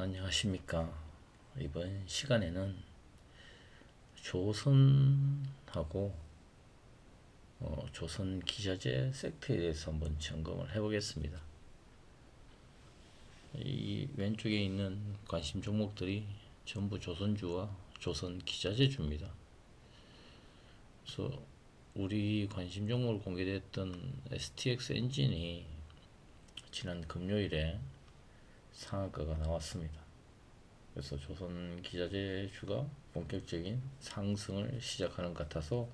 안녕하십니까. 이번 시간에는 조선하고 조선 기자재 섹터에 대해서 한번 점검을 해보겠습니다. 이 왼쪽에 있는 관심 종목들이 전부 조선주와 조선 기자재주입니다. 그래서 우리 관심 종목으로 공개됐던 STX 엔진이 지난 금요일에 상한가가 나왔습니다. 그래서 조선 기자재주가 본격적인 상승을 시작하는 것 같아서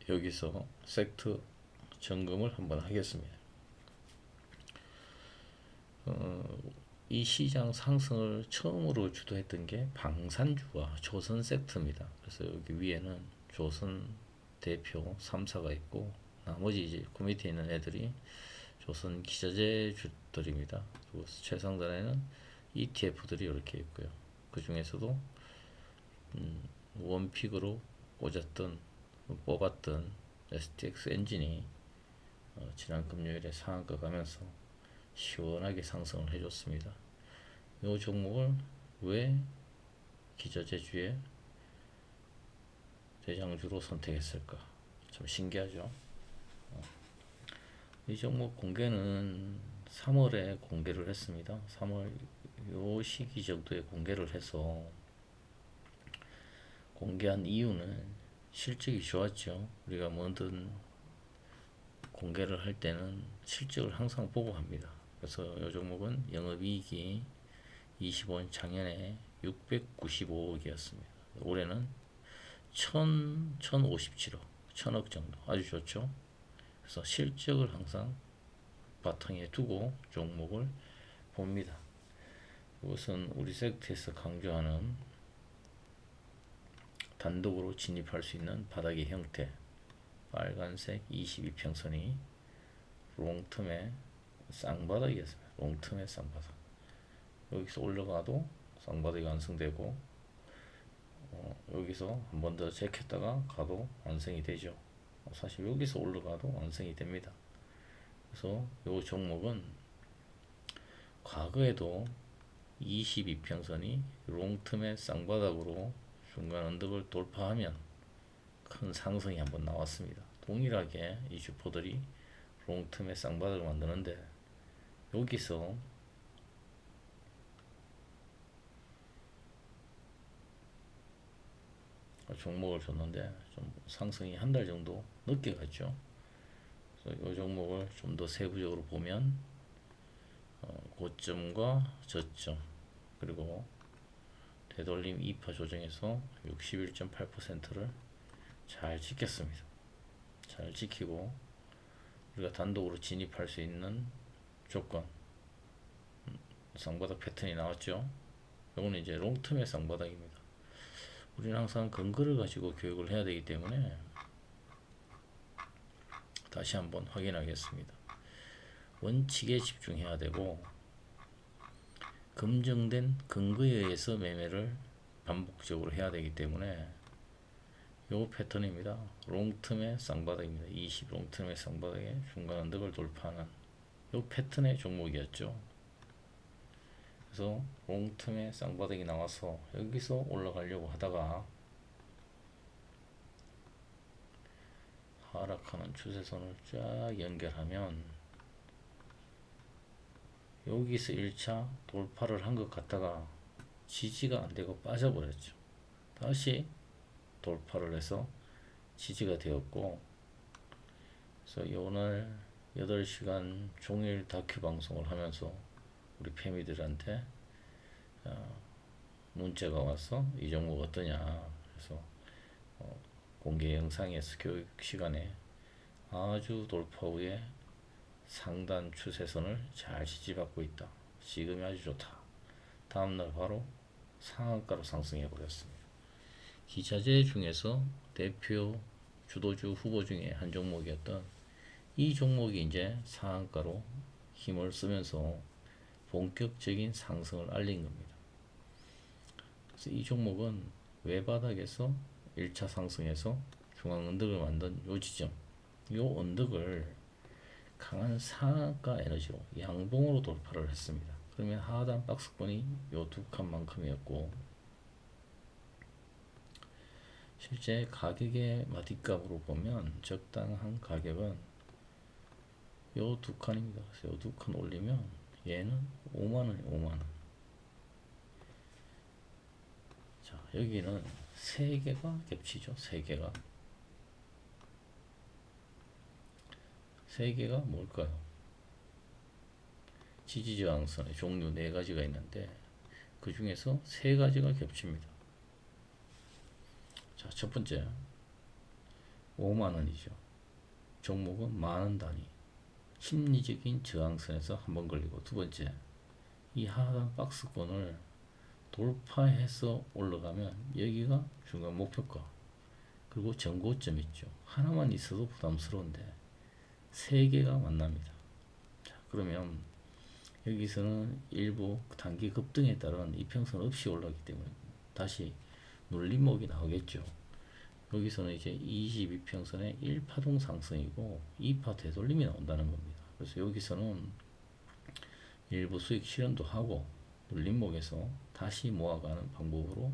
여기서 섹터 점검을 한번 하겠습니다. 이 시장 상승을 처음으로 주도했던 게 방산주와 조선 섹터입니다. 그래서 여기 위에는 조선 대표 3사가 있고 나머지 이제 그 밑에 있는 애들이 조선 기자재주들입니다. 그리고 최상단에는 ETF들이 이렇게 있고요. 그 중에서도 원픽으로 뽑았던 STX 엔진이 지난 금요일에 상한가 가면서 시원하게 상승을 해줬습니다. 이 종목을 왜 기자재주의 대장주로 선택했을까? 참 신기하죠. 이 종목 공개는 3월에 공개를 했습니다. 3월 요 시기 정도에 공개를 해서 공개한 이유는 실적이 좋았죠. 우리가 뭐든 공개를 할 때는 실적을 항상 보고 합니다. 그래서 이 종목은 영업이익이 25년 작년에 695억이었습니다. 올해는 1057억, 1000억 정도 아주 좋죠. 그래서 실적을 항상 바탕에 두고 종목을 봅니다. 이것은 우리 섹터에서 강조하는 단독으로 진입할 수 있는 바닥의 형태, 빨간색 22평선이 롱텀의 쌍바닥이었습니다. 롱텀의 쌍바닥. 여기서 올라가도 쌍바닥이 완성되고 여기서 한 번 더 제꼈다가 가도 완성이 되죠. 사실 여기서 올라가도 완성이 됩니다. 그래서 이 종목은 과거에도 22평선이 롱텀의 쌍바닥으로 중간 언덕을 돌파하면 큰 상승이 한번 나왔습니다. 동일하게 이 주포들이 롱텀의 쌍바닥을 만드는데 여기서 종목을 줬는데 좀 상승이 한 달 정도 늦게 갔죠. 그래서 이 종목을 좀 더 세부적으로 보면 고점과 저점 그리고 되돌림 2파 조정에서 61.8%를 잘 지켰습니다. 잘 지키고 우리가 단독으로 진입할 수 있는 조건 쌍바닥 패턴이 나왔죠. 이거는 이제 롱텀의 쌍바닥입니다. 우리는 항상 근거를 가지고 교육을 해야 되기 때문에 다시 한번 확인하겠습니다. 원칙에 집중해야 되고 검증된 근거에 의해서 매매를 반복적으로 해야 되기 때문에 요 패턴입니다. 롱텀의 쌍바닥입니다. 20 롱텀의 쌍바닥에 중간 언덕을 돌파하는 요 패턴의 종목이었죠. 그래서 롱텀의 쌍바닥이 나와서 여기서 올라가려고 하다가 하락하는 추세선을 쫙 연결하면 여기서 1차 돌파를 한 것 같다가 지지가 안되고 빠져버렸죠. 다시 돌파를 해서 지지가 되었고, 그래서 오늘 8시간 종일 다큐 방송을 하면서 우리 패미들한테 문자가 와서 이 종목 어떠냐. 그래서 공개 영상에서 교육 시간에 아주 돌파 후에 상단 추세선을 잘 지지받고 있다. 지금이 아주 좋다. 다음날 바로 상한가로 상승해 버렸습니다. 기자재 중에서 대표 주도주 후보 중에 한 종목이었던 이 종목이 이제 상한가로 힘을 쓰면서 본격적인 상승을 알린 겁니다. 그래서 이 종목은 외바닥에서 1차 상승해서 중앙 언덕을 만든 요 지점, 요 언덕을 강한 상한가 에너지로 양봉으로 돌파를 했습니다. 그러면 하단 박스권이 요 두 칸만큼이었고, 실제 가격의 마디값으로 보면 적당한 가격은 요 두 칸입니다. 그래서 요 두 칸 올리면 얘는 5만원이 5만원. 자, 여기는 세 개가 겹치죠. 세 개가. 세 개가 뭘까요? 지지저항선의 종류 네 가지가 있는데 그 중에서 세 가지가 겹칩니다. 자, 첫 번째 5만원이죠. 종목은 만원 단위. 심리적인 저항선에서 한 번 걸리고, 두 번째 이 하단 박스권을 돌파해서 올라가면 여기가 중간 목표가, 그리고 전고점 있죠. 하나만 있어도 부담스러운데 세 개가 만납니다. 자, 그러면 여기서는 일부 단기 급등에 따른 이평선 없이 올라가기 때문에 다시 눌림목이 나오겠죠. 여기서는 이제 22평선의 1파동 상승이고 2파 되돌림이 나온다는 겁니다. 그래서 여기서는 일부 수익 실현도 하고 눌림목에서 다시 모아가는 방법으로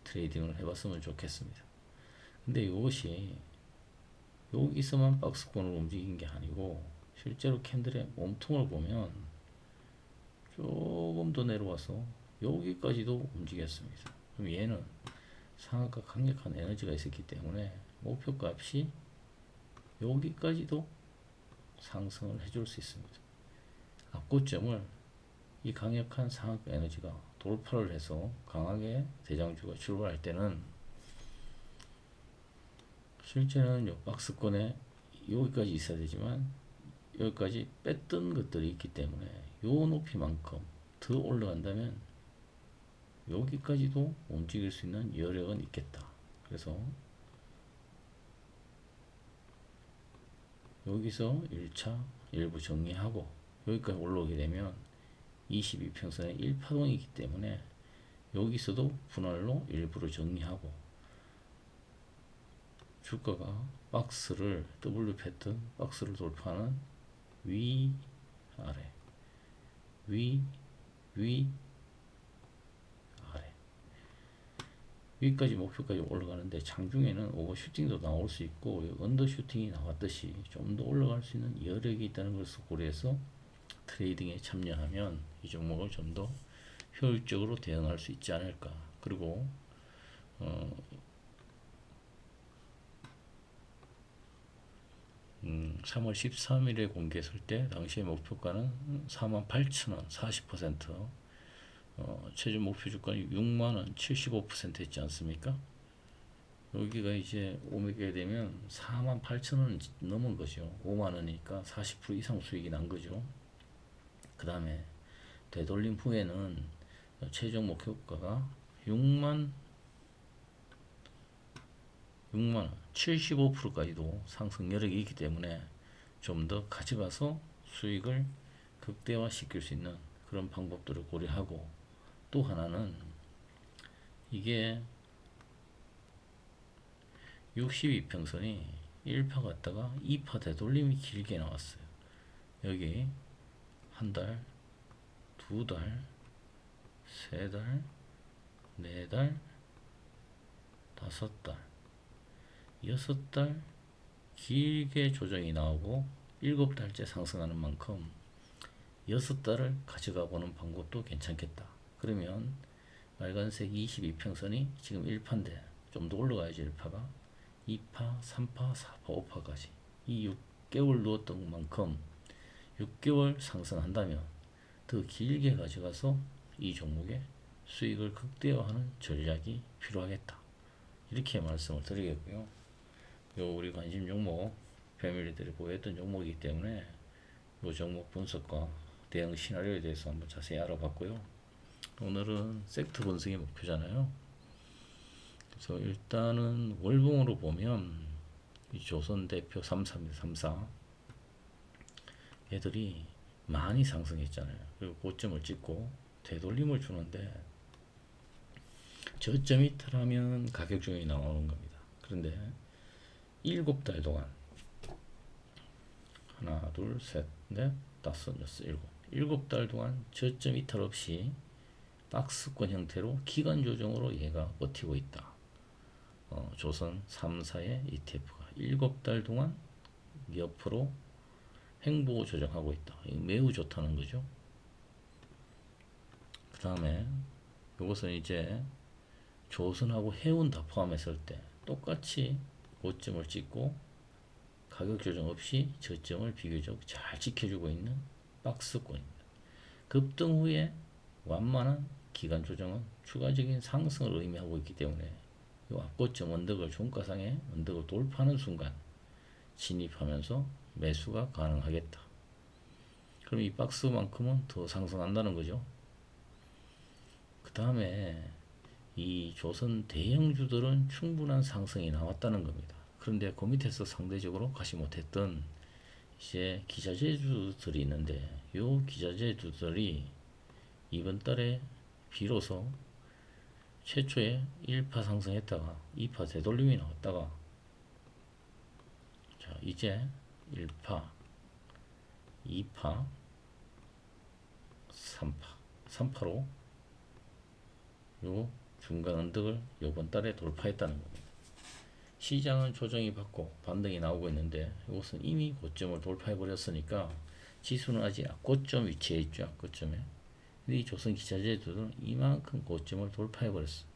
트레이딩을 해봤으면 좋겠습니다. 근데 이것이 여기서만 박스권을 움직인 게 아니고 실제로 캔들의 몸통을 보면 조금 더 내려와서 여기까지도 움직였습니다. 그럼 얘는 상한가 강력한 에너지가 있었기 때문에 목표값이 여기까지도 상승을 해줄 수 있습니다. 앞고점을 이 강력한 상한가 에너지가 돌파를 해서 강하게 대장주가 출발할 때는 실제는 요 박스권에 여기까지 있어야 되지만 여기까지 뺐던 것들이 있기 때문에 요 높이만큼 더 올라간다면 여기까지도 움직일 수 있는 여력은 있겠다. 그래서 여기서 1차 일부 정리하고 여기까지 올라오게 되면 22평선의 1파동이기 때문에 여기서도 분할로 일부를 정리하고 주가가 박스를 W 패턴 박스를 돌파하는 위 아래 위 아래 위까지 목표까지 올라가는데 장중에는 오버슈팅도 나올 수 있고 언더슈팅이 나왔듯이 좀 더 올라갈 수 있는 여력이 있다는 것을 고려해서 트레이딩에 참여하면 이 종목을 좀 더 효율적으로 대응할 수 있지 않을까. 그리고 3월 13일에 공개했을 때 당시의 목표가는 48,000원 40%, 최종 목표 주가는 6만원 75% 했지 않습니까? 여기가 이제 오게 되면 48,000원 넘은 거죠. 5만원이니까 40% 이상 수익이 난 거죠. 그 다음에 되돌림 후에는 최종 목표가가 6만원 75%까지도 상승 여력이 있기 때문에 좀 더 가져가서 수익을 극대화 시킬 수 있는 그런 방법들을 고려하고, 또 하나는 이게 62평선이 1파 갔다가 2파 되돌림이 길게 나왔어요. 여기 한 달, 두 달, 세 달, 네 달, 다섯 달, 여섯 달 길게 조정이 나오고 7달째 상승하는 만큼 6달을 가져가 보는 방법도 괜찮겠다. 그러면 빨간색 22평선이 지금 1파인데 좀 더 올라가야지. 1파가 2파, 3파, 4파, 5파까지 이 6개월 누웠던 만큼 6개월 상승한다면 더 길게 가져가서 이 종목의 수익을 극대화하는 전략이 필요하겠다. 이렇게 말씀을 드리겠고요. 요 우리 관심 종목 패밀리들이 보였던 종목이기 때문에 요 종목 분석과 대응 시나리오에 대해서 한번 자세히 알아봤고요. 오늘은 섹터 분석이 목표잖아요. 그래서 일단은 월봉으로 보면 이 조선 대표 3사입니다. 3사 얘들이 많이 상승했잖아요. 그리고 고점을 찍고 되돌림을 주는데 저점 이탈하면 가격 조정이 나오는 겁니다. 그런데 7달 동안 하나, 둘, 셋, 넷, 다섯, 여섯, 일곱 7달 동안 저점 이탈 없이 박스권 형태로 기간 조정으로 얘가 버티고 있다. 조선 3사의 ETF가 7달 동안 옆으로 횡보 조정하고 있다. 매우 좋다는 거죠. 그 다음에 이것은 이제 조선하고 해운 다 포함했을 때 똑같이 고점을 찍고 가격 조정 없이 저점을 비교적 잘 지켜주고 있는 박스권입니다. 급등 후에 완만한 기간 조정은 추가적인 상승을 의미하고 있기 때문에 이 앞고점 언덕을 종가상의 언덕을 돌파하는 순간 진입하면서 매수가 가능하겠다. 그럼 이 박스만큼은 더 상승한다는 거죠. 그 다음에 이 조선 대형주들은 충분한 상승이 나왔다는 겁니다. 그런데 그 밑에서 상대적으로 가지 못했던 이제 기자재주들이 있는데 이 기자재주들이 이번 달에 비로소 최초에 1파 상승했다가 2파 되돌림이 나왔다가 자 이제 1파 2파 3파로 요 중간 언덕을 요번 달에 돌파했다는 겁니다. 시장은 조정이 받고 반등이 나오고 있는데 이것은 이미 고점을 돌파해 버렸으니까 지수는 아직 고점 위치에 있죠. 고점에. 근데 이 조선 기자재들은 이만큼 고점을 돌파해 버렸어.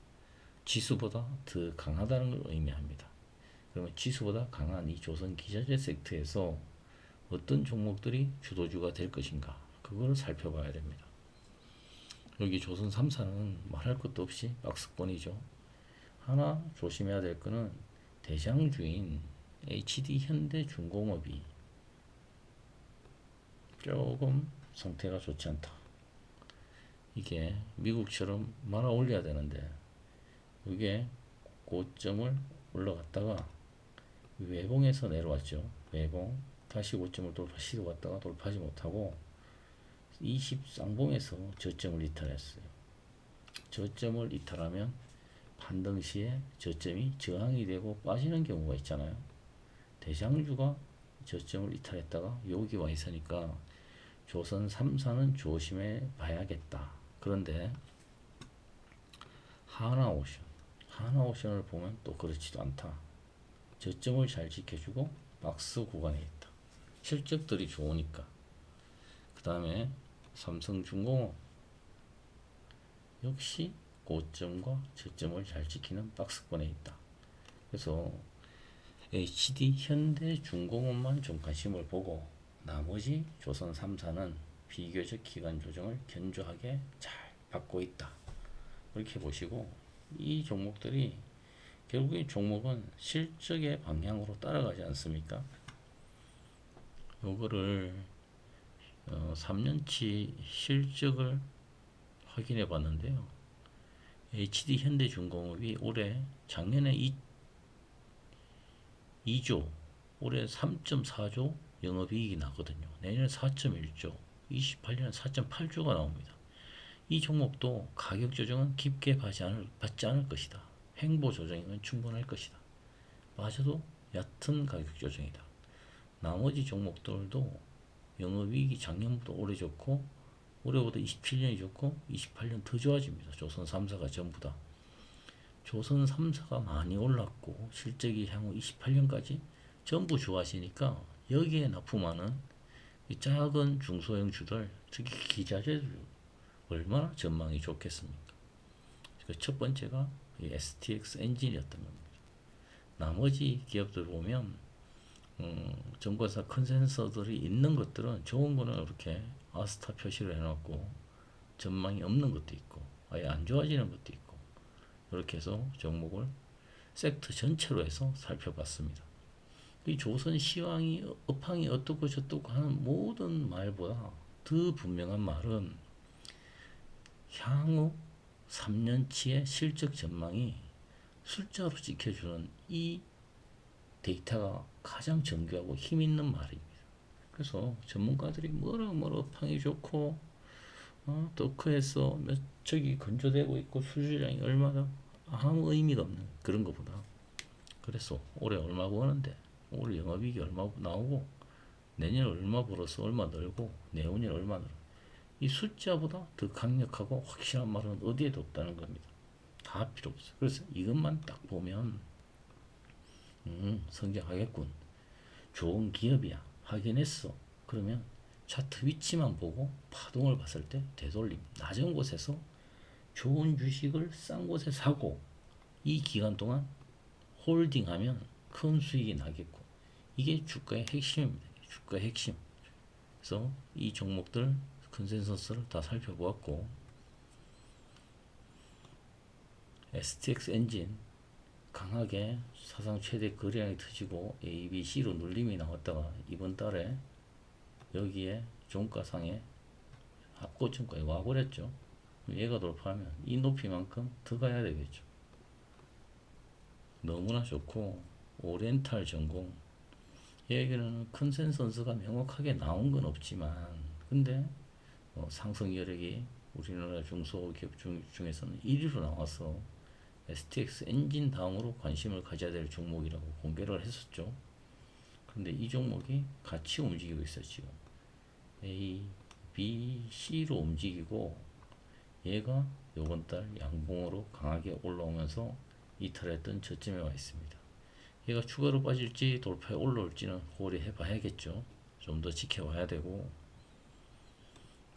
지수보다 더 강하다는 걸 의미합니다. 그러면 지수보다 강한 이 조선 기자재 섹터에서 어떤 종목들이 주도주가 될 것인가 그걸 살펴봐야 됩니다. 여기 조선 3사는 말할 것도 없이 박스권이죠. 하나 조심해야 될 거는 대장주인 HD현대중공업이 조금 상태가 좋지 않다. 이게 미국처럼 말아 올려야 되는데 이게 고점을 올라갔다가 외봉에서 내려왔죠. 외봉 다시 고점을 돌파 시도했다가 돌파하지 못하고 20쌍봉에서 저점을 이탈했어요. 저점을 이탈하면 반등 시에 저점이 저항이 되고 빠지는 경우가 있잖아요. 대장주가 저점을 이탈했다가 여기 와 있으니까 조선 3사는 조심해 봐야겠다. 그런데 하나오션을 보면 또 그렇지도 않다. 저점을 잘 지켜주고 박스 구간에 있다. 실적들이 좋으니까. 그 다음에 삼성중공업 역시 고점과 저점을 잘 지키는 박스권에 있다. 그래서 HD 현대중공업만 좀 관심을 보고 나머지 조선 3사는 비교적 기간 조정을 견조하게 잘 받고 있다. 이렇게 보시고 이 종목들이 결국에 종목은 실적의 방향으로 따라가지 않습니까? 요거를 3년치 실적을 확인해 봤는데요. HD 현대중공업이 작년에 2조, 올해 3.4조 영업이익이 나거든요. 내년에 4.1조, 28년에 4.8조가 나옵니다. 이 종목도 가격 조정은 깊게 받지 않을 것이다. 횡보 조정이면 충분할 것이다. 마저도 얕은 가격 조정이다. 나머지 종목들도 영업이익이 작년보다 올해 좋고 올해보다 27년이 좋고 28년 더 좋아집니다. 조선 3사가 전부 다. 조선 3사가 많이 올랐고 실적이 향후 28년까지 전부 좋아지니까 여기에 납품하는 이 작은 중소형 주들 특히 기자재들 얼마나 전망이 좋겠습니까? 첫 번째가 이 STX 엔진이었던 겁니다. 나머지 기업들 보면 증권사 컨센서들이 있는 것들은 좋은 거는 이렇게 아스타 표시를 해놓고 전망이 없는 것도 있고 아예 안 좋아지는 것도 있고 이렇게 해서 종목을 섹터 전체로 해서 살펴봤습니다. 이 조선 시황이 업황이 어떻고 저떻고 하는 모든 말보다 더 분명한 말은 향후 3년치의 실적 전망이 숫자로 지켜주는 이 데이터가 가장 정교하고 힘 있는 말입니다. 그래서 전문가들이 뭐라 업황이 좋고 더크에서 몇 척이 건조되고 있고 수주량이 얼마다 아무 의미가 없는 그런 것보다 그래서 올해 얼마 버는데 올해 영업이익이 얼마 나오고 내년 얼마 벌어서 얼마 늘고 내후년 얼마 늘고 이 숫자보다 더 강력하고 확실한 말은 어디에도 없다는 겁니다. 다 필요 없어요. 그래서 이것만 딱 보면 성장하겠군. 좋은 기업이야. 확인했어. 그러면 차트 위치만 보고 파동을 봤을 때 되돌림. 낮은 곳에서 좋은 주식을 싼 곳에 사고 이 기간 동안 홀딩하면 큰 수익이 나겠고 이게 주가의 핵심입니다. 주가의 핵심. 그래서 이 종목들 컨센서스를 다 살펴보았고 STX 엔진 강하게 사상 최대 거래량이 터지고 A, B, C로 눌림이 나왔다가 이번 달에 여기에 종가상에 합고점까지 와버렸죠. 얘가 돌파하면 이 높이만큼 더 가야 되겠죠. 너무나 좋고 오리엔탈 전공 얘에게는 컨센서스가 명확하게 나온 건 없지만 근데 상승 여력이 우리나라 중소기업 중에서는 1위로 나와서 STX 엔진 다음으로 관심을 가져야 될 종목이라고 공개를 했었죠. 그런데 이 종목이 같이 움직이고 있어요. 지금 A, B, C로 움직이고 얘가 요번 달 양봉으로 강하게 올라오면서 이탈했던 저점에 와 있습니다. 얘가 추가로 빠질지 돌파에 올라올지는 고려해 봐야겠죠. 좀 더 지켜봐야 되고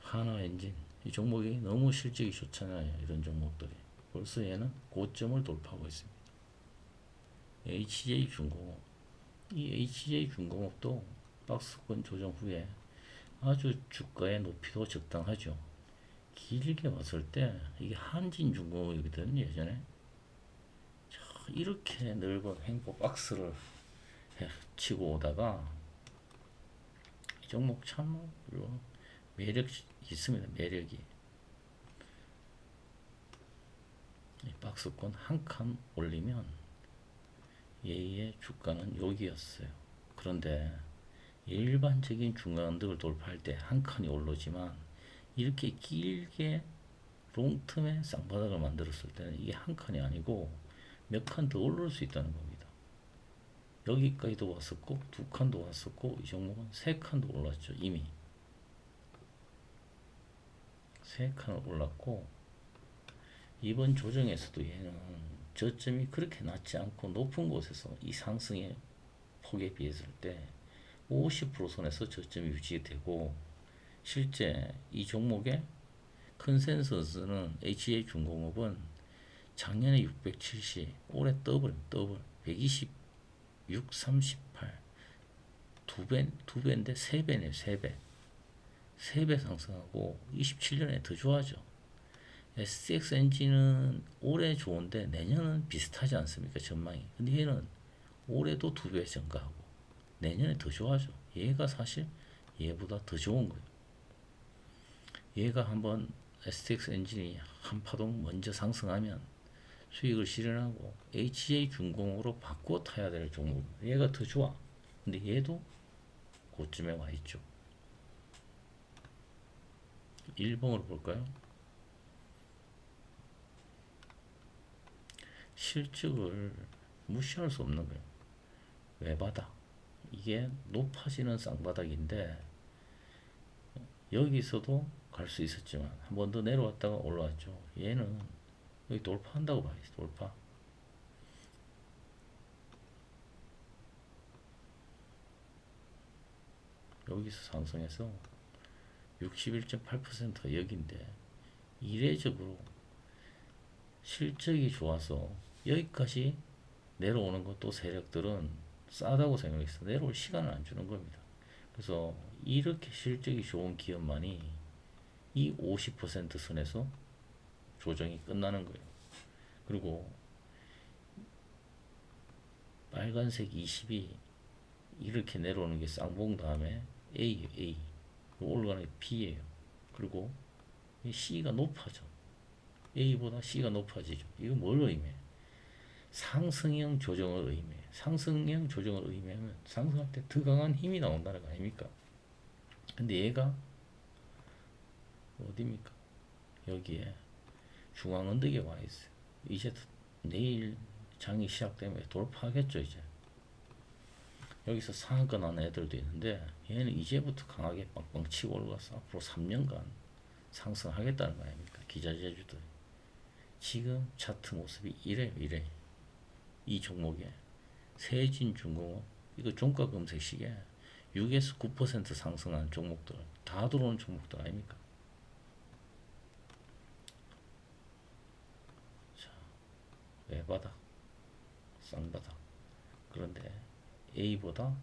하나 엔진 이 종목이 너무 실적이 좋잖아요. 이런 종목들이 벌써 얘는 고점을 돌파하고 있습니다. HJ중공업 이 HJ중공업도 박스권 조정 후에 아주 주가의 높이도 적당하죠. 길게 봤을 때 이게 한진중공업이거든. 예전에 이렇게 넓은 횡보 박스를 치고 오다가 이 종목 참 매력 있습니다. 매력이 박스권 한 칸 올리면 얘의 주가는 여기였어요. 그런데 일반적인 중간들을 돌파할 때 한 칸이 오르지만 이렇게 길게 롱텀의 쌍바닥을 만들었을 때는 이게 한 칸이 아니고 몇 칸 더 오를 수 있다는 겁니다. 여기까지도 왔었고 두 칸도 왔었고 이 종목은 세 칸도 올랐죠. 이미 세 칸을 올랐고 이번 조정에서도 얘는 저점이 그렇게 낮지 않고 높은 곳에서 이 상승의 폭에 비했을 때 50% 선에서 저점이 유지되고 실제 이 종목의 컨센서스는 HJ중공업은 작년에 670, 올해 더블 126, 38 두 배인데 세 배네요. 세 배 상승하고 27년에 더 좋아져. STX 엔진은 올해 좋은데 내년은 비슷하지 않습니까? 전망이. 근데 얘는 올해도 두 배 증가하고 내년에 더 좋아져. 얘가 사실 얘보다 더 좋은 거예요. 얘가 한번 STX 엔진이 한 파동 먼저 상승하면 수익을 실현하고 HJ중공으로 바꿔 타야 될 종목입니다. 얘가 더 좋아. 근데 얘도 고점에 와 있죠. 1번으로 볼까요? 실적을 무시할 수 없는 거예요. 외바닥. 이게 높아지는 쌍바닥인데 여기서도 갈 수 있었지만 한 번 더 내려왔다가 올라왔죠. 얘는 여기 돌파한다고 봐야지. 돌파. 여기서 상승해서 61.8%가 여기인데 이례적으로 실적이 좋아서 여기까지 내려오는 것도 세력들은 싸다고 생각해서 내려올 시간을 안 주는 겁니다. 그래서 이렇게 실적이 좋은 기업만이 이 50% 선에서 조정이 끝나는 거예요. 그리고 빨간색 20이 이렇게 내려오는 게 쌍봉 다음에 A예요. A. 올라가는 게 B예요. 그리고 C가 높아져. A보다 C가 높아지죠. 이거 뭘 의미해? 상승형 조정을 의미해. 상승형 조정을 의미하면 상승할 때 더 강한 힘이 나온다는 거 아닙니까? 근데 얘가 어디입니까? 여기에 중앙 언덕에 와 있어요. 이제 내일 장이 시작되면 돌파하겠죠. 이제 여기서 상한가 나는 애들도 있는데 얘는 이제부터 강하게 빵빵 치고 올라가서 앞으로 3년간 상승하겠다는 거 아닙니까? 기자재주들. 지금 차트 모습이 이래. 이 종목에 세진중공업 이거 종가 검색 시기에 6에서 9% 상승한 종목들 다 들어오는 종목들 아닙니까? 자, 외바닥, 쌍바닥. 그런데 A보다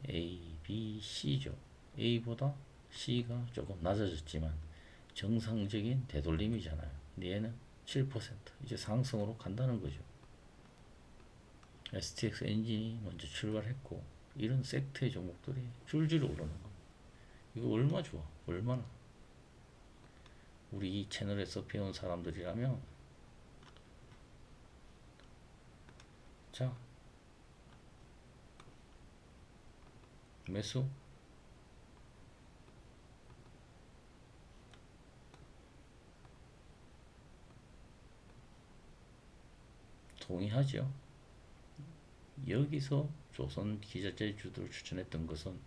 A, B, C죠. A보다 C가 조금 낮아졌지만 정상적인 되돌림이잖아요. 근데 얘는 7% 이제 상승으로 간다는 거죠. STX 엔진이 먼저 출발했고 이런 섹터의 종목들이 줄줄이 오르는 거. 이거 얼마 좋아? 얼마나? 우리 이 채널에서 배운 사람들이라면 자 매수 동의하죠. 여기서 조선 기자재주들 추천했던 것은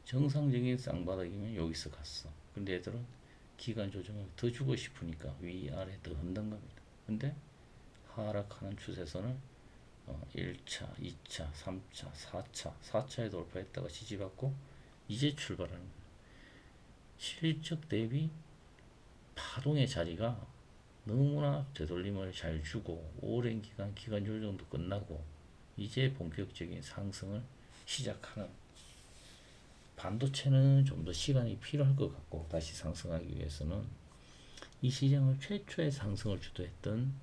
정상적인 쌍바닥이면 여기서 갔어. 근데 얘들은 기간 조정을 더 주고 싶으니까 위아래 더 흔든 겁니다. 근데 하락하는 추세선을 1차, 2차, 3차, 4차, 4차에 돌파했다가 지지받고 이제 출발하는 거예요. 실적 대비 파동의 자리가 너무나 되돌림을 잘 주고 오랜 기간 조정도 끝나고 이제 본격적인 상승을 시작하는 반도체는 좀 더 시간이 필요할 것 같고 다시 상승하기 위해서는 이 시장을 최초의 상승을 주도했던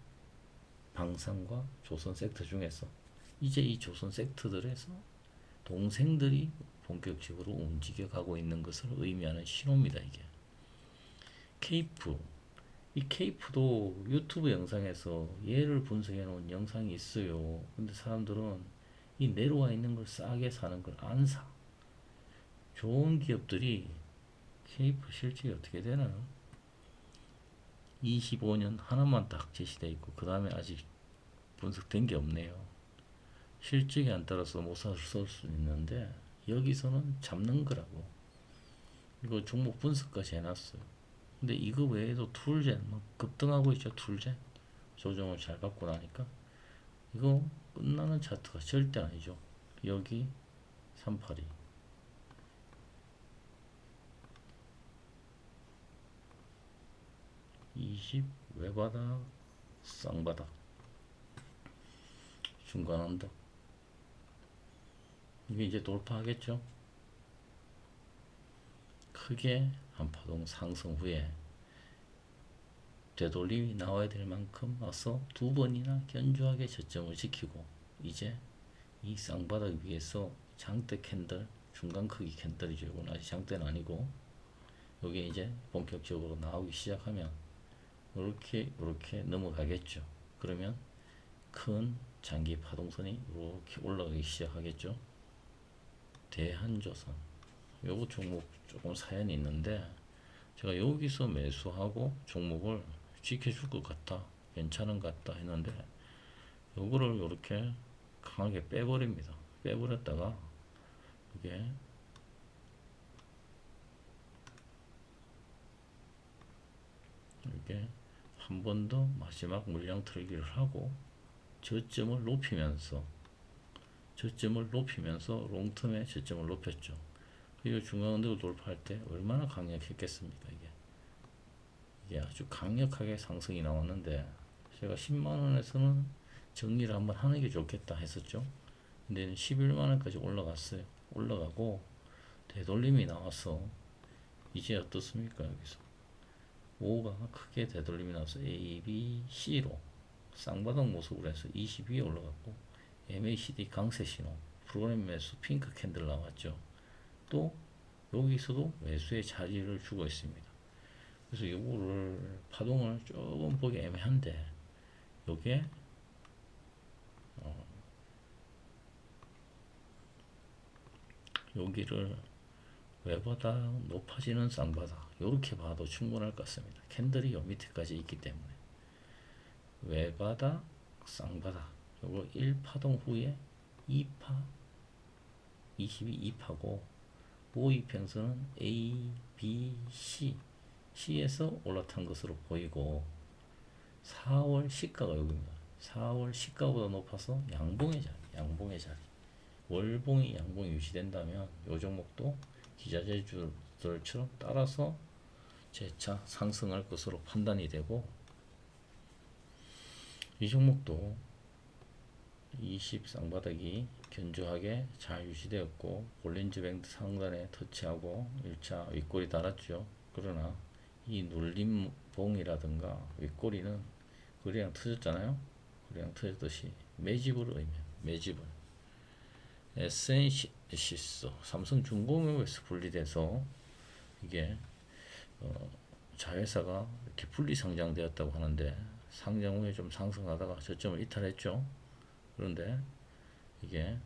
방산과 조선 섹터 중에서 이제 이 조선 섹터들에서 동생들이 본격적으로 움직여 가고 있는 것을 의미하는 신호입니다. 이게 케이프 이 케이프도 유튜브 영상에서 얘를 분석해 놓은 영상이 있어요. 근데 사람들은 이 내려와 있는 걸 싸게 사는 걸 안 사. 좋은 기업들이 케이프 실적이 어떻게 되나? 25년 하나만 딱 제시되어 있고 그 다음에 아직 분석된 게 없네요. 실적이 안 따라서 못 살 수 있는데 여기서는 잡는 거라고. 이거 종목 분석까지 해놨어요. 근데 이거 외에도 툴젠 막 급등하고 있죠. 툴젠 조정을 잘 받고 나니까 이거 끝나는 차트가 절대 아니죠. 여기 382 20 외바닥 쌍바닥 중간 언덕 이게 이제 돌파하겠죠. 크게 한파동 상승 후에 되돌림이 나와야 될 만큼 와서 두 번이나 견조하게 저점을 지키고 이제 이 쌍바닥 위에서 장대 캔들 중간 크기 캔들이죠. 이건 아직 장대는 아니고 여기 이제 본격적으로 나오기 시작하면 이렇게 넘어가겠죠. 그러면 큰 장기 파동선이 이렇게 올라가기 시작하겠죠. 대한조선 요거 종목 조금 사연이 있는데 제가 여기서 매수하고 종목을 지켜줄 것 같다 괜찮은 것 같다 했는데 요거를 이렇게 강하게 빼버립니다. 빼버렸다가 이게 이렇게 한 번 더 마지막 물량 틀기를 하고 저점을 높이면서 롱텀의 저점을 높였죠. 그리고 중앙은행을 돌파할 때 얼마나 강력했겠습니까? 이게 아주 강력하게 상승이 나왔는데 제가 10만원에서는 정리를 한번 하는 게 좋겠다 했었죠. 근데 11만원까지 올라갔어요. 올라가고 되돌림이 나와서 이제 어떻습니까? 여기서 5가 크게 되돌림이 나와서 A, B, C로 쌍바닥 모습으로 해서 22에 올라갔고 MACD 강세 신호 프로그램 매수 핑크 캔들 나왔죠. 또 여기서도 매수의 자리를 주고 있습니다. 그래서 요거를 파동을 조금 보기 애매한데 요게 여기를 외바닥 높아지는 쌍바닥 요렇게 봐도 충분할 것 같습니다. 캔들이 요 밑에까지 있기 때문에 외바닥 쌍바닥 요거 1파동 후에 2파 22 2파고 모의평선은 A, B, C, C에서 올라탄 것으로 보이고 4월 시가가 여기입니다. 4월 시가보다 높아서 양봉의 자리. 월봉이 양봉이 유지된다면 이 종목도 기자재들처럼 따라서 재차 상승할 것으로 판단이 되고, 이 종목도 20 쌍바닥이 견조하게 잘 유지되었고 볼린저 밴드 상단에 터치하고 1차 윗꼬리 달았죠. 그러나 이 눌림봉이라든가 윗꼬리는 거래량 터졌잖아요. 거래량 터졌듯이 매집을 의미합니다. 매집을. 에센시스 삼성중공업에서 분리돼서 이게 자회사가 이렇게 분리 상장되었다고 하는데, 상장 후에 좀 상승하다가 저점을 이탈했죠. 그런데 이게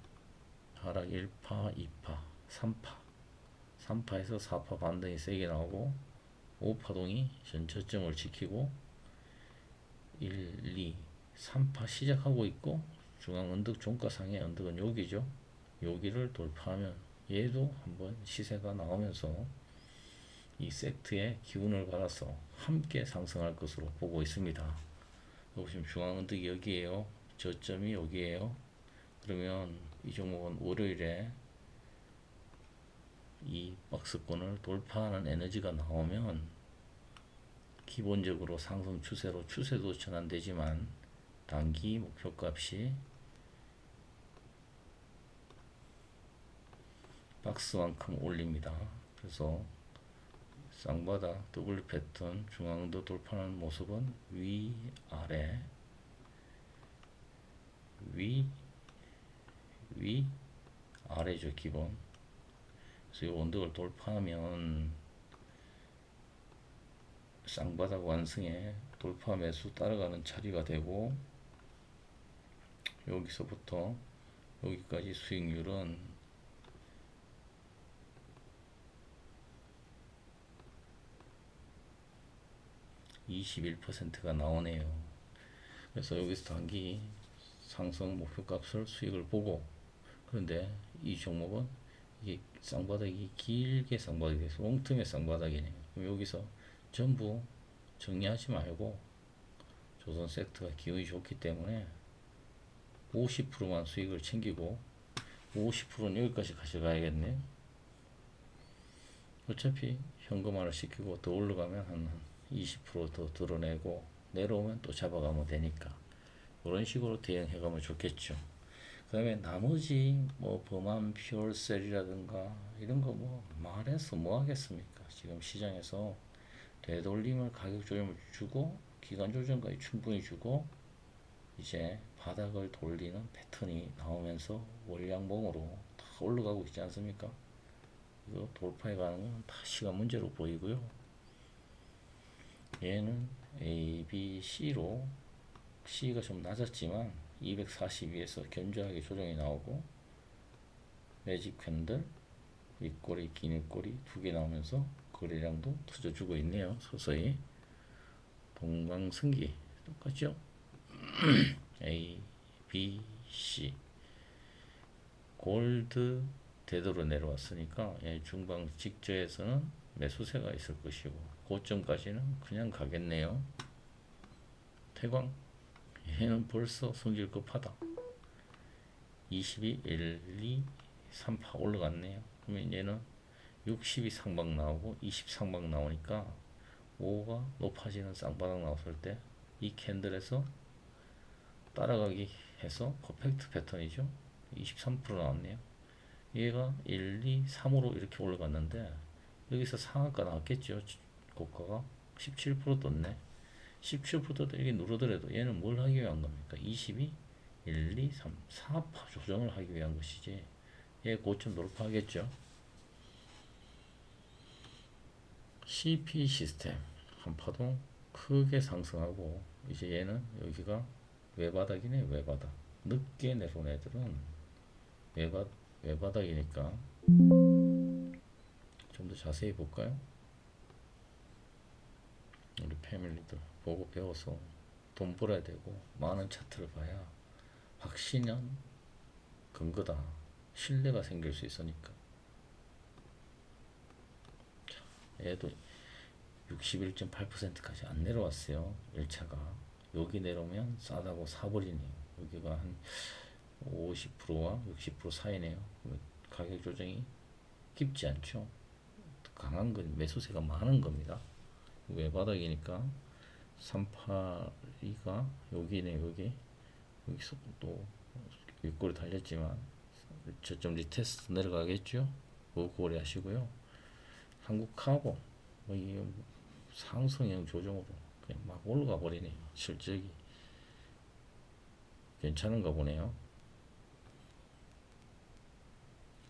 하락 1파, 2파, 3파, 3파에서 4파 반등이 세게 나오고 5파동이 전 저점을 지키고 1, 2, 3파 시작하고 있고, 중앙 언덕 종가상의 언덕은 여기죠. 여기를 돌파하면 얘도 한번 시세가 나오면서 이 세트의 기운을 받아서 함께 상승할 것으로 보고 있습니다. 보시면 중앙 언덕이 여기에요. 저점이 여기에요. 그러면 이 종목은 월요일에 이 박스권을 돌파하는 에너지가 나오면 기본적으로 상승 추세로 추세도 전환되지만 단기 목표값이 박스만큼 올립니다. 그래서 쌍바닥 더블 패턴 중앙도 돌파하는 모습은 위 아래 위 아래죠. 기본. 그래서 이 언덕을 돌파하면 쌍바닥 완승에 돌파 매수 따라가는 자리가 되고, 여기서부터 여기까지 수익률은 21%가 나오네요. 그래서 여기서 단기 상승 목표값을 수익을 보고, 그런데 이 종목은 이게 쌍바닥이 길게 쌍바닥이 돼서 롱텀의 쌍바닥이네요. 그럼 여기서 전부 정리하지 말고 조선 세트가 기운이 좋기 때문에 50%만 수익을 챙기고 50%는 여기까지 가져가야겠네요. 어차피 현금화를 시키고 더 올라가면 한 20% 더 드러내고 내려오면 또 잡아가면 되니까 그런 식으로 대응해가면 좋겠죠. 그 다음에 나머지 뭐 범한 퓨얼셀이라든가 이런 거 뭐 말해서 뭐 하겠습니까? 지금 시장에서 되돌림을 가격 조정을 주고 기간 조정까지 충분히 주고 이제 바닥을 돌리는 패턴이 나오면서 월양봉으로 다 올라가고 있지 않습니까? 이거 돌파해 가는 건 다 시간 문제로 보이고요. 얘는 A, B, C로 C가 좀 낮았지만 242에서 견조하게 조정이 나오고 매직 캔들 윗꼬리 기늘꼬리 두 개 나오면서 거래량도 터져주고 있네요. 서서히 동방승기 똑같죠? A, B, C 골드 대도로 내려왔으니까 중방 직저에서는 매수세가 있을 것이고 고점까지는 그냥 가겠네요. 태광 얘는 벌써 성질급하다. 22, 1, 2, 3파 올라갔네요. 그러면 얘는 60이 상방 나오고 20 상방 나오니까 5가 높아지는 쌍바닥 나왔을 때 이 캔들에서 따라가기 해서 퍼펙트 패턴이죠. 23% 나왔네요. 얘가 1, 2, 3으로 이렇게 올라갔는데 여기서 상한가 나왔겠죠. 고가가 17% 떴네. 17%도 이렇게 누르더라도 얘는 뭘 하기 위한 겁니까? 22, 1, 2, 3, 4파 조정을 하기 위한 것이지 얘 고점 돌파하겠죠. CP 시스템 한 파동 크게 상승하고 이제 얘는 여기가 외바닥이네. 외바닥 늦게 내려온 애들은 외바닥이니까 좀 더 자세히 볼까요? 우리 패밀리들 보고 배워서 돈 벌어야 되고 많은 차트를 봐야 확신한 근거다. 신뢰가 생길 수 있으니까. 얘도 61.8%까지 안 내려왔어요. 1차가. 여기 내려오면 싸다고 사버리네요. 여기가 한 50%와 60% 사이네요. 가격 조정이 깊지 않죠. 강한 건 매수세가 많은 겁니다. 외바닥이니까 382가 여기네. 여기서 또 윗골이 달렸지만 저점 리테스트 내려가겠죠. 그거 고려하시고요. 한국하고 이 상승형 조정으로 그냥 막 올라가 버리네요. 실적이 괜찮은가 보네요.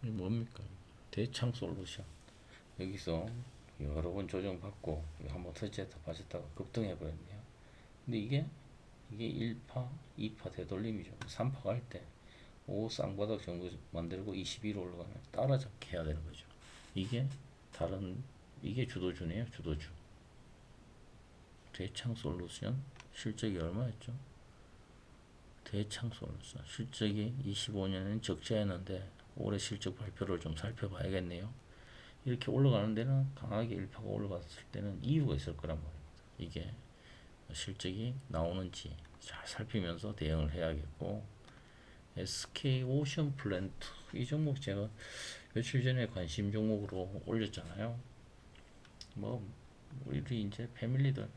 이 뭡니까? 대창 솔루션. 여기서 여러 번 조정받고 한번 터치했다 빠졌다가 급등해버렸네요. 근데 이게 1파, 2파 되돌림이죠. 3파 갈 때, 쌍바닥 정도 만들고 21로 올라가면 따라잡기 해야 되는 거죠. 이게 주도주네요. 주도주. 대창 솔루션 실적이 얼마였죠? 대창 솔루션 실적이 25년은 적자였는데 올해 실적 발표를 좀 살펴봐야겠네요. 이렇게 올라가는 데는 강하게 1파가 올라갔을 때는 이유가 있을 거란 말입니다. 이게 실적이 나오는지 잘 살피면서 대응을 해야겠고, SK 오션 플랜트 이 종목 제가 며칠 전에 관심 종목으로 올렸잖아요. 뭐 우리 이제 패밀리들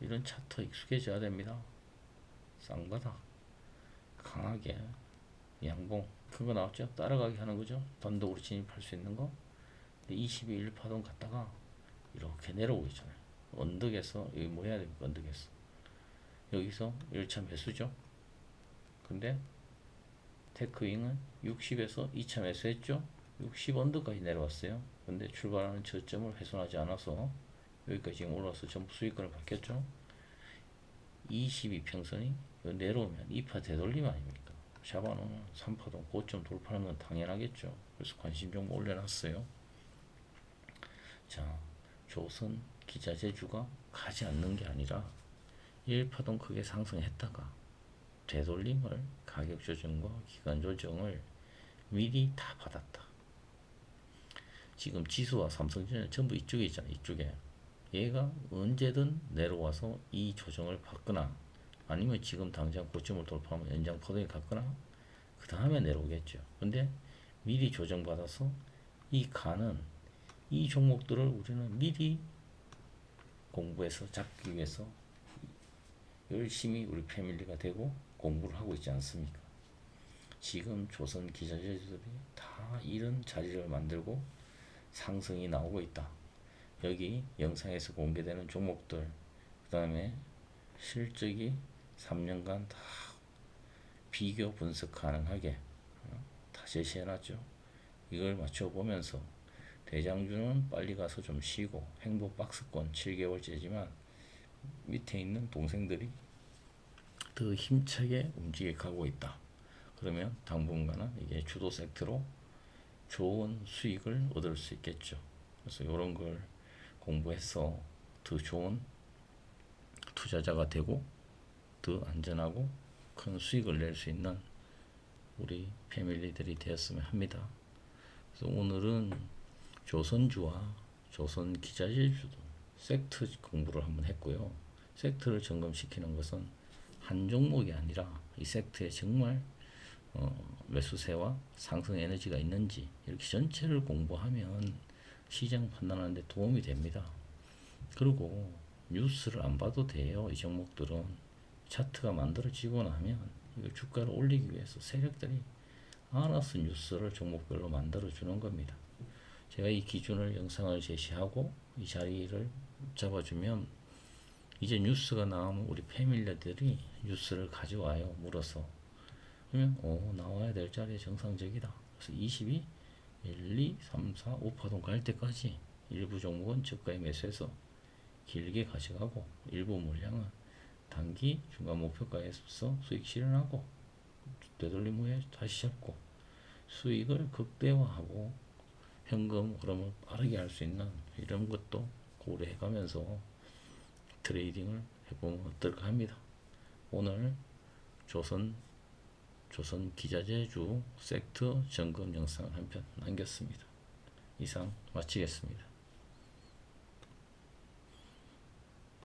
이런 차트 익숙해져야 됩니다. 쌍바닥 강하게 양봉 큰 거 나왔죠. 따라가기 하는 거죠. 단독으로 진입할 수 있는 거. 22일 파동 갔다가 이렇게 내려오고 있잖아요. 언덕에서 여기 뭐 해야 됩니까? 언덕에서 여기서 1차 매수죠. 근데 테크윙은 60에서 2차 매수했죠. 60 언덕까지 내려왔어요. 근데 출발하는 저점을 훼손하지 않아서 여기까지 지금 올라와서 전부 수익권을 받겠죠. 22평선이 내려오면 2파 되돌림 아닙니까? 잡아놓으면 3파동 고점 돌파하는 건 당연하겠죠. 그래서 관심 종목 올려놨어요. 자, 조선 기자재주가 가지 않는 게 아니라 1파동 크게 상승했다가 되돌림을 가격 조정과 기간 조정을 미리 다 받았다. 지금 지수와 삼성전자 전부 이쪽에 있잖아요. 이쪽에. 얘가 언제든 내려와서 이 조정을 받거나 아니면 지금 당장 고점을 돌파하면 연장 파동이 갔거나 그 다음에 내려오겠죠. 근데 미리 조정받아서 이 종목들을 우리는 미리 공부해서 잡기 위해서 열심히 우리 패밀리가 되고 공부를 하고 있지 않습니까? 지금 조선 기자재들이 다 이런 자리를 만들고 상승이 나오고 있다. 여기 영상에서 공개되는 종목들, 그 다음에 실적이 3년간 다 비교 분석 가능하게 다 제시해놨죠. 이걸 맞춰보면서 대장주는 빨리 가서 좀 쉬고 행복 박스권 7개월째지만 밑에 있는 동생들이 더 힘차게 움직여 가고 있다. 그러면 당분간은 이게 주도 섹터로 좋은 수익을 얻을 수 있겠죠. 그래서 이런 걸 공부해서 더 좋은 투자자가 되고 더 안전하고 큰 수익을 낼 수 있는 우리 패밀리들이 되었으면 합니다. 그래서 오늘은 조선주와 조선 기자재주도 섹터 공부를 한번 했고요. 섹터를 점검시키는 것은 한 종목이 아니라 이 섹터에 정말 매수세와 상승 에너지가 있는지 이렇게 전체를 공부하면 시장 판단하는데 도움이 됩니다. 그리고 뉴스를 안 봐도 돼요. 이 종목들은 차트가 만들어지고 나면 이거 주가를 올리기 위해서 세력들이 알아서 뉴스를 종목별로 만들어 주는 겁니다. 제가 이 기준을 영상을 제시하고 이 자리를 잡아주면 이제 뉴스가 나오면 우리 패밀리들이 뉴스를 가져와요. 물어서. 그러면 나와야 될 자리에 정상적이다. 그래서 22, 1, 2, 3, 4, 5파동 갈 때까지 일부 종목은 저가에 매수해서 길게 가져가고 일부 물량은 단기 중간 목표가에서 수익 실현하고 되돌림 후에 다시 잡고 수익을 극대화하고 현금 흐름을 빠르게 할 수 있는 이런 것도 고려해 가면서 트레이딩을 해보면 어떨까 합니다. 오늘 조선 기자재주 섹터 점검 영상 한 편 남겼습니다. 이상 마치겠습니다.